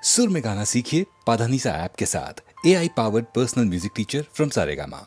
सुर में गाना सीखिए पाधानीसा ऐप के साथ। AI powered personal music teacher from Saregama.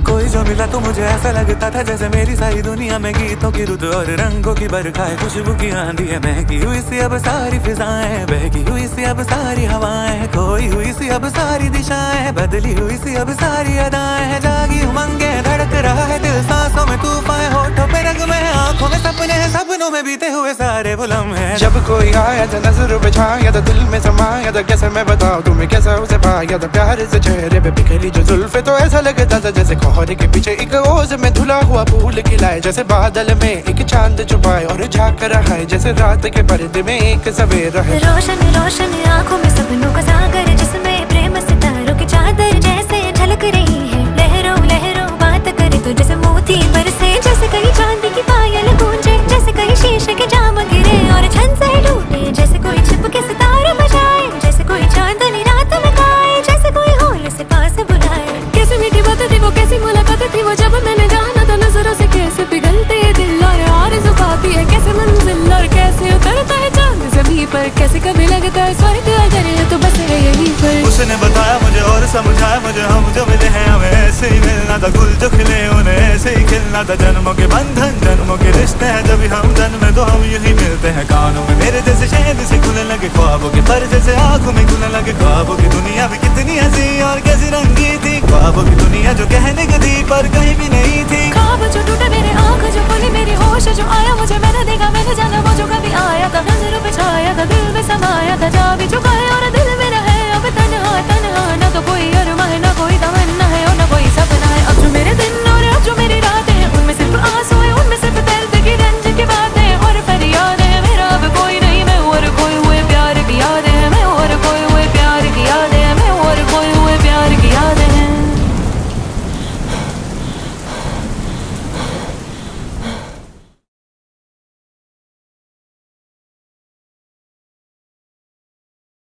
कोई जो मिला तो मुझे ऐसा लगता था जैसे मेरी सारी दुनिया में गीतों की रुत और रंगों की बरखा है, खुशबू की आंधी है, महकी हुई सी अब सारी फिजाएं, बहकी हुई सी अब सारी हवाएं, खोई हुई सी अब सारी दिशाएं, बदली हुई सी अब सारी अदाएं हैं, जागी उमंगे धड़क रहा है दिल, सांसों में तूफान, होठों पे रंग में, आंखों में सपने हैं, सपनों में बीते हुए सारे वो लम्हे। जब कोई आया था नजरों पे छाया था, दिल में समाया था, कैसे मैं बताऊं तुम्हें कैसा उसे पाया था, प्यार से चेहरे पे बिखरी जो जुल्फे, तो ऐसा लगता था जैसे कोहरे के पीछे एक ओस में धुला हुआ फूल खिलाए, जैसे बादल में एक चांद छुपाए और झांक रहा है, जैसे रात के पर्दे में एक सवेरा है। रोशन रोशन आंखों में सपनों का सागर, जिसमें प्रेम सितारों की चादर जैसे झलक रही है, लहरों लहरों बात करे तो जैसे मोती बरसे, जैसे कहीं चांदी की पायल गूंजे, जैसे कहीं शीशे के जाम गिरे और छन से टूटे, जैसे कोई छिप के सितारे बजाए, जैसे कोई चांदनी रात में गाए, जैसे कोई होल से पास बुलाए। कैसी मीठी बातें थी वो, कैसी मुलाकात थी वो, जब मैंने जाना था नजरों से कैसे पिघलते दिल और आरज़ू पाती है, कैसे मंजिल और कैसे उतरता है चांद ज़मीं पर, कैसे कभी लगता है स्वर्ग अगर है तो बस है यहीं पर। उसने बताया मुझे और समझाया मुझे, हम जो मिले हैं हमें ऐसे ही मिलना था, गुल जो खिले उन्हें ऐसे ही खिलना था, जन्मों के बंधन जन्मों के रिश्ते हैं, जब हम जन्मे तो हम यही मिलते हैं। कानों में मेरे जैसे शहद से खुलने लगे ख्वाबों के पर, जैसे आंखों में खुलने लगे ख्वाबों की दुनिया भी कितनी हंसी और कैसी रंगी थी, ख्वाबों की दुनिया जो कहने को दी